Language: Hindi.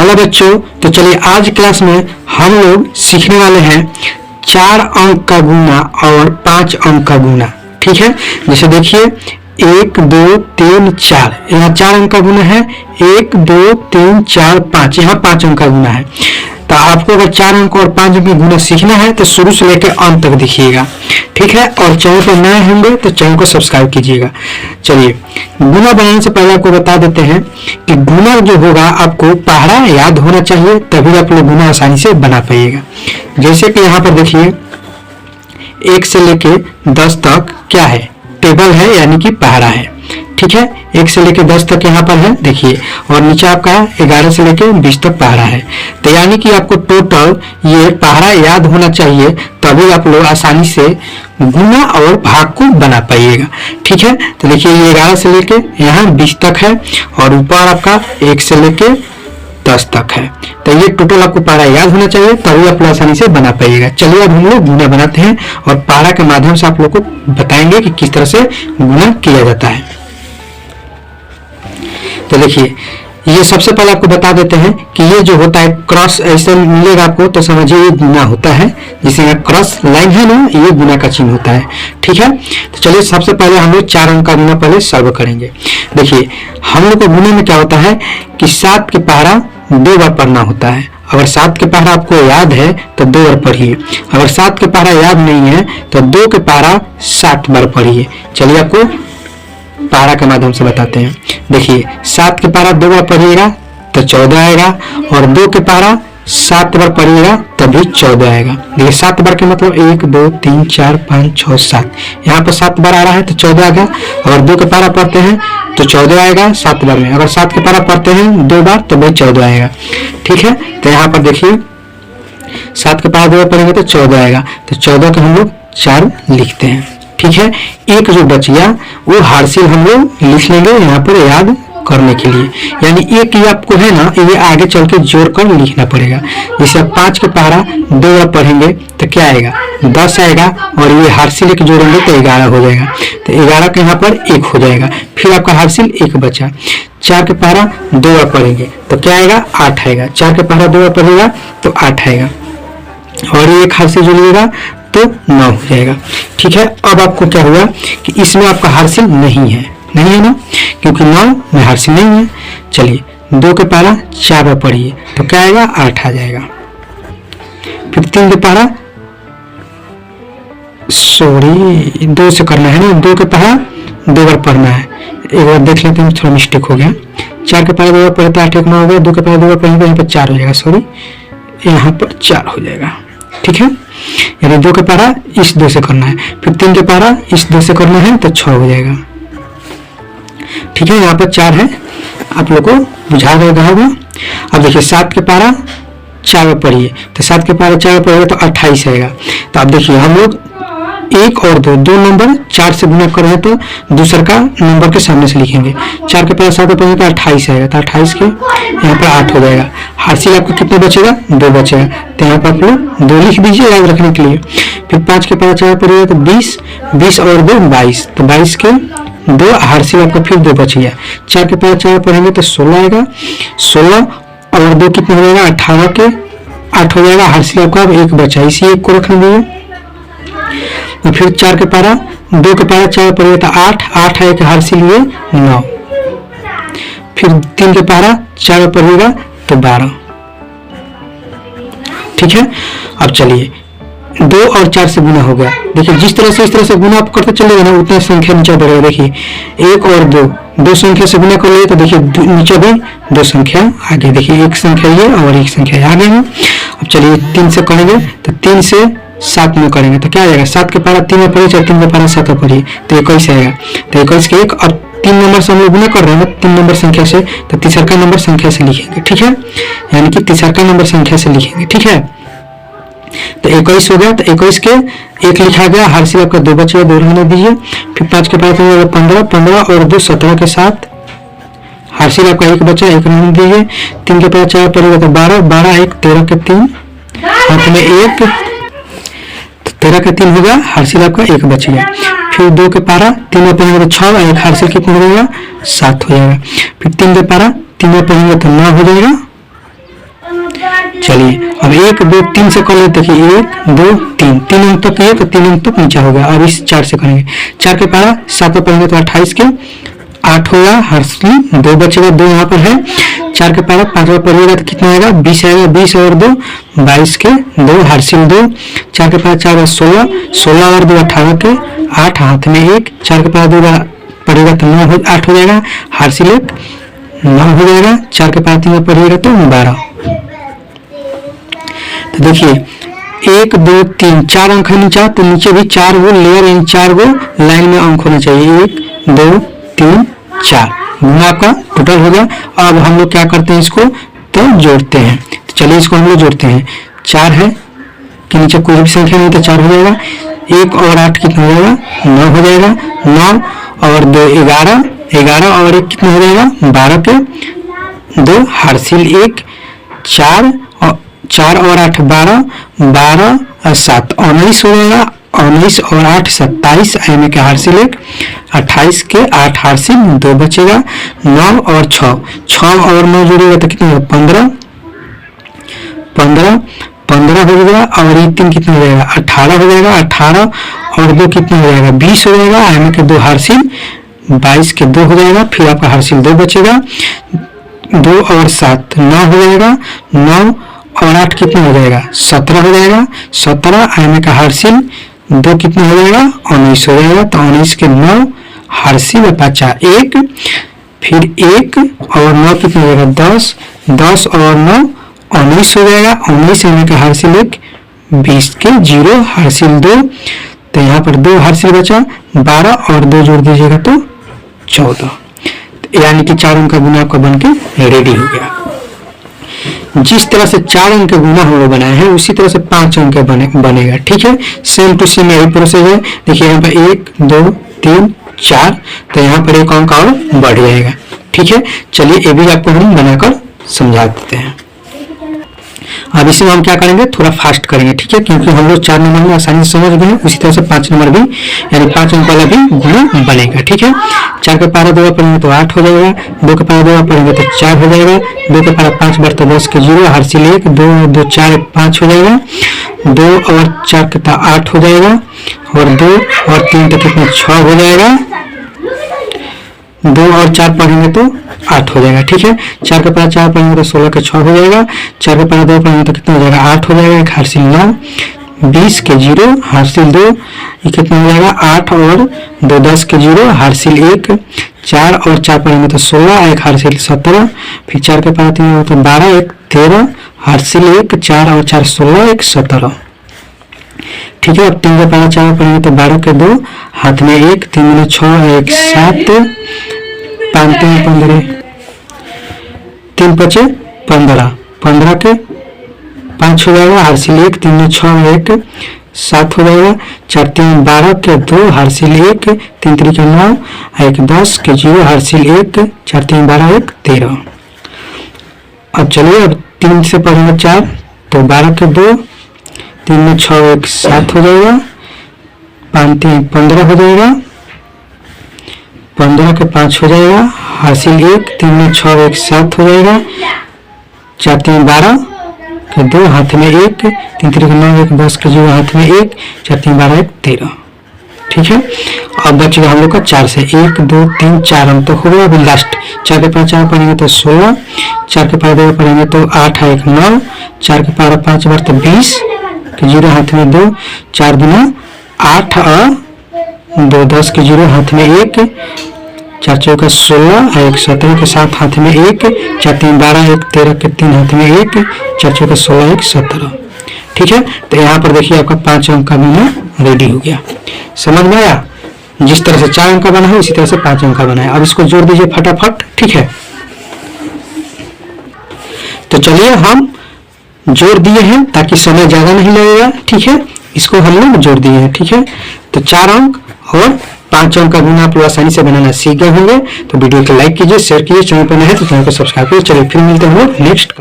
हेलो बच्चों, तो चलिए आज क्लास में हम लोग सीखने वाले हैं 4 अंक का गुना और 5 अंक का गुना। ठीक है, जैसे देखिए 1 2 3 4, यहाँ 4 अंक का गुना है। 1 2 3 4 5, यहाँ 5 अंक का गुना है। तो आपको अगर 4 अंक और 5 अंक का गुना सीखना है तो शुरू से लेकर अंत तक देखिएगा। ठीक है, और चैनल पर नए होंगे तो चैनल को सब्सक्राइब कीजिएगा। चलिए गुना बनाने से पहले आपको बता देते हैं कि गुना जो होगा आपको पहाड़ा याद होना चाहिए, तभी आप लोग गुना आसानी से बना पाइएगा। जैसे कि यहाँ पर देखिए 1 से लेके 10 तक क्या है, टेबल है, यानी कि पहाड़ा है। ठीक है, 1 से लेके 10 तक यहाँ पर है देखिए, और नीचे आपका 11 से लेके 20 तक पहाड़ा है। तो यानी कि आपको टोटल ये पहाड़ा याद होना चाहिए, तभी आप लोग आसानी से गुना और भाग को बना पाइएगा। ठीक है, तो देखिए ये 11 से लेके यहाँ 20 तक है, और ऊपर आपका 1 से लेके 10 तक है। तो ये टोटल आपको पहाड़ा याद होना चाहिए, तभी आप लोग आसानी से बना पाइएगा। चलिए अब हम लोग गुना बनाते हैं और पहाड़ा के माध्यम से आप लोग को बताएंगे कि किस तरह से गुना किया जाता है। तो देखिए ये सबसे पहले आपको बता देते हैं कि ये जो होता है क्रॉस ऐसे मिलेगा आपको, तो समझिए ये गुना होता है। जिसे यहाँ क्रॉस लाइन है ना, ये गुना का चिन्ह होता है। ठीक है, तो चलिए सबसे पहले हम लोग 4 अंक का गुना पहले सॉल्व करेंगे। देखिए हम लोग को गुने में क्या होता है कि 7 के पहाड़ा 2 बार पढ़ना होता है। अगर 7 के पहाड़ा आपको याद है तो 2 बार पढ़िए, अगर 7 के पहाड़ा याद नहीं है तो 2 के पहाड़ा 7 बार पढ़िए। चलिए आपको पहाड़ा के माध्यम से बताते हैं। देखिए 7 के पहाड़ा 2 बार पढ़िएगा तो 14 आएगा, और 2 के पहाड़ा 7 बार पढ़िएगा तभी 14 आएगा। देखिए 7 बार के मतलब 1 2 3 4 5 6 7, यहाँ पर 7 बार आ रहा है तो 14 आएगा। अगर 2 के पहाड़ा पढ़ते हैं तो 14 आएगा 7 बार में, अगर 7 के पहाड़ा पढ़ते हैं 2 बार तो वही 14 आएगा। ठीक है, तो यहाँ पर देखिए 7 के पहाड़ा 2 बार पढ़ेंगे तो 14 आएगा, तो 14 के हम लोग 4 लिखते हैं। ठीक है, एक जो बच गया वो हार्सिल हम लोग लिख लेंगे यहाँ पर याद करने के लिए, यानी एक ये आपको है ना, ये आगे चल के जोड़ कर लिखना पड़ेगा। जैसे आप 5 के पहाड़ा 2 बार पढ़ेंगे तो क्या आएगा 10 आएगा, और ये हार्सिल एक जोड़ेंगे तो 11 हो जाएगा, तो 11 के यहाँ पर 1 हो जाएगा। फिर आपका हार्सिल 1 बचा। 4 के पहाड़ा 2 बार पढ़ेंगे तो क्या आएगा 8 आएगा, 4 के पहाड़ा 2 बार पढ़ेगा तो 8 आएगा, और ये एक हार्सिल जोड़िएगा तो 9 हो जाएगा। ठीक है, अब आपको क्या हुआ कि इसमें आपका हार्सिल नहीं है ना, क्योंकि 9 में हार्सिल नहीं है। चलिए 2 के पहाड़ा 4 बार पढ़िए तो क्या आएगा 8 आ जाएगा। फिर 3 के पहाड़ा 2 से करना है ना, 2 के पहाड़ा 2 बार पढ़ना है। एक बार देख लेते हैं, थोड़ा मिस्टेक हो गया। 4 के पहाड़ा 2 बार पढ़े तो 8 1 9 हो गया, 2 के पहाड़ा 2 बार पढ़ेंगे यहाँ पर 4 हो जाएगा, सॉरी यहाँ पर 4 हो जाएगा। ठीक है, यानी 2 के पहाड़ा इस 2 से करना है, फिर 3 के पहाड़ा इस 2 से करना है तो 6 हो जाएगा। ठीक है, यहाँ पर 4 है, आप लोग को बुझा गया होगा। अब देखिए 7 के पहाड़ा 4 बार पढ़िए, तो 7 के पहाड़ा 4 बार पढ़िए तो 28 आएगा। तो अब देखिए हम लोग 1 और 2 नंबर 4 से गुना कर रहे हैं तो दूसरा का नंबर के सामने से लिखेंगे। 4 के पहाड़ा 7 बार पढ़ेंगे तो 28 आएगा, तो 28 के यहाँ पर 8 हो जाएगा। हार्सिल आपका कितना बचेगा 2 बचेगा, तो यहाँ पर आप लोग 2 लिख दीजिए याद रखने के लिए। फिर 5 के पहाड़ा 4 पढ़िएगा तो 20 और 2 22, तो 22 के 2 हार्सिल आपका फिर 2 बच गया। 4 के पहाड़ा 4 पढ़ेंगे तो 16 आएगा, 16 और 2 कितना हो जाएगा 18 के 8 हो जाएगा। हार्सिल आपका 1 बचा, इसी 1 को रखने दीजिए। और फिर 4 के पहाड़ा 2 के पहाड़ा 4 पढ़िए तो 8 है कि हार्सिल ये 9। फिर 3 के पहाड़ा 4 पढ़िएगा तो 12। ठीक है, अब चलिए 2 और 4 से गुना हो गया। देखिए जिस तरह से इस तरह से गुना आप करते चलेगा ना, उतने संख्या नीचे बढ़ेगा। देखिए 1 और 2 संख्या से गुना कर लिए तो देखिए नीचे भी 2 संख्या आगे। देखिए 1 संख्या ये और 1 संख्या आगे है। अब चलिए 3 से करेंगे तो 3 से 7 में करेंगे तो क्या आ जाएगा, 7 के पहाड़ा 3 में पढ़िए, 3 के पहाड़ा 7 में पढ़िए तो 21 आएगा। तो 21 के 1 और 3 नंबर से हम लोग गुना कर रहे हैं 3 नंबर संख्या से, तो तीसरा का नंबर संख्या से लिखेंगे। ठीक है, यानी कि तीसरा का नंबर संख्या से लिखेंगे। ठीक है, तो 21 हो गया, तो 21 के 1 लिखा गया, हार्सिल आपका 2 बचेगा, 2 रहने दीजिए। फिर 5 के पहाड़ा 15 और 2 17 के साथ हार्सिल आपका 1 बचा, 1 रहने दीजिए। 3 के पहाड़ा 4 पड़ेगा तो 12 1 13 के 3 हाथ में 1, 13 के 3 होगा, हार्सिल आपका 1 बच गया। फिर 2 के पहाड़ा 3 में पढ़ेंगे तो 6, 1 हार्सिल कितना हो जाएगा 7 हो जाएगा। फिर 3 के पहाड़ा 3 में पढ़ेंगे तो 9 हो जाएगा। चलिए अब 1 2 3 से कर लेते, देखिए 1 2 3, 3 अंक तक ये तो 3 अंक तक नीचा हो गया। अब इस 4 से करेंगे, 4 के पारा 7 पर पढ़ेंगे तो 28 के 8 होगा, हार्सिल 2 बचेगा, 2 यहाँ पर है। 4 के पारा 5 पर पढ़िएगा तो कितना आएगा 20 आएगा, 20 और 2 22 के 2 हार्सिल 2। 4 के पारा 4 16, 16 और 2 18 के 8 हाथ में 1। 4 के पारा 2 पढ़ेगा तो 9 8 हो जाएगा, हार्सिल 1 9 हो जाएगा। 4 के पारा 3 पढ़िएगा तो 12। तो देखिए 1 2 3 4 अंक है नीचा, तो नीचे भी 4 गो लेयर यानी 4 गो लाइन में अंक होना चाहिए। 1 2 3 4 गुना आपका टोटल हो गया। अब हम लोग क्या करते हैं, इसको तो जोड़ते हैं। तो चलिए इसको हम लोग जोड़ते हैं। 4 है कि नीचे कोई भी संख्या नहीं तो 4 हो जाएगा। 1 और 8 कितना हो जाएगा 9 हो जाएगा। 9 और 2 11, 11 और 1 कितना हो जाएगा 12 के 2 हार्सिल 1। 4 और 8 12, 12 और 7 19 हो जाएगा। 19 और 8 27 एम के हार्सिल 1। 28 के 8 हार्सिल 2 बचेगा। 9 और 6 और 9 जोड़ेगा तो कितना होगा 15 हो जाएगा। और ये 3 कितना हो जाएगा 18 हो जाएगा। 18 और 2 कितना हो जाएगा 20 हो जाएगा। एम के 2 हार्सिल 22 के 2 हो जाएगा। फिर आपका हार्सिल 2 बचेगा। 2 और 7 9 हो जाएगा। 9 और 8 कितना हो जाएगा 17 हो जाएगा। 17 एम का हार्सिल 2 कितना हो जाएगा 19 हो जाएगा। तो 19 के 9 हार्सिल बचा 1। फिर 1 और 9 कितना हो जाएगा 10, 10 और 9 19 हो जाएगा। 19 एम का हार्सिल 1, 20 के 0 हार्सिल 2। तो यहाँ पर 2 हार्सिल बचा। 12 और 2 जोड़ दीजिएगा तो 14, यानी कि 4 अंक का गुना आपका बन के रेडी हो गया। जिस तरह से 4 अंक गुना हम लोग बनाए हैं उसी तरह से 5 अंक बनेगा। ठीक है, सेम टू सेम यही प्रोसेस है। देखिए यहाँ पर 1 2 3 4, तो यहाँ पर एक अंक और बढ़ जाएगा। ठीक है, चलिए ये भी आपको हम बनाकर समझा देते हैं। अब इसे हम क्या करेंगे थोड़ा फास्ट करेंगे। ठीक है, क्योंकि हम लोग 4 नंबर में आसानी से समझ गए हैं, उसी तरह से 5 नंबर भी यानी 5 अंक वाला भी गुना बनेगा। ठीक है, 4 के पारा 2 पढ़ेंगे तो 8 हो जाएगा। 2 के पारा 2 पढ़ेंगे तो 4 हो जाएगा। 2 के पारा 5 बार तो 10 के 0 हार्सिल 1। 2 और 2 4 5 हो जाएगा। 2 और 4 कितना 8 हो जाएगा। और 2 और 3 तो कितना 6 हो जाएगा। 2 और 4 पढ़ेंगे तो 8 हो जाएगा। ठीक है, 4 के पारा 4 पढ़ेंगे तो 16 के 6 हो जाएगा। 4 के पारा 2 पढ़ेंगे तो कितना हो जाएगा 8 हो जाएगा। एक हार्सिल 9, 20 के 0 हार्सिल 2, ये कितना हो जाएगा 8 और 2 10 के 0 हार्सिल 1। 4 और 4 पढ़ेंगे तो 16, एक हार्सिल 17। फिर 4 के पारा 3 होगा तो 12, एक 13 हार्सिल 1। 4 और 4 16, एक 17। ठीक है, अब 3 के पारा 4 पढ़ेंगे तो 12 के 2 हाथ में 1। 3 में 6, एक 7, 5 3 15, 3 5 15, 15 के 5 हो जाएगा हार्सिल 1। 3 में 6, एक 7 हो जाएगा। 4 3 12 के 2 हार्सिल 1। 3 3 के 9, एक 10 के 0 हार्सिल 1। 4 3 12, एक 13। अब चलिए अब 3 से पढ़ेंगे 4 तो 12 के 2, 3 में 6, एक 7 हो जाएगा। 5 3 15 हो जाएगा। 15 के 5 हो जाएगा हार्सिल 1। 3 में 6, एक 7 हो जाएगा। 4 3 12 के 2 हाथ में 1। 3 3 के 9, एक 10 के 0 हाथ में 1। 4 3 12, एक 13। ठीक है, अब बचेगा हम लोग का 4 से 1 2 3 4 अंक तो हो गया। अभी लास्ट 4 के पारा 4 पढ़ेंगे तो 16। 4 के पारा 2 पढ़ेंगे तो 8 एक 9। 4 के पारा 5 बार तो 20 के 0 हाथ में 2। 4 दूना 8 और 2 10 के 0 हाथ में 1। 4 चौका 16, एक 17 के 7 हाथ में 1। 4 3 12, एक 13 के 3 हाथ में 1। 4 चौका 16, एक 17। ठीक है, तो यहाँ पर देखिए आपका 5 अंक का गुना रेडी हो गया। समझ में आया? जिस तरह से 4 अंक का बना है उसी तरह से 5 अंक का बना है। अब इसको जोड़ दीजिए फटाफट। ठीक है, तो चलिए हम जोड़ दिए हैं ताकि समय ज्यादा नहीं लगेगा। ठीक है, इसको हम लोग जोड़ दिए हैं। ठीक है, तो 4 अंक और 5 अंक का गुना आप लोग आसानी से बनाना सीख गए होंगे। तो वीडियो को लाइक कीजिए, शेयर कीजिए, चैनल पर नए हैं तो चैनल को सब्सक्राइब कीजिए। चलिए फिर मिलते हैं नेक्स्ट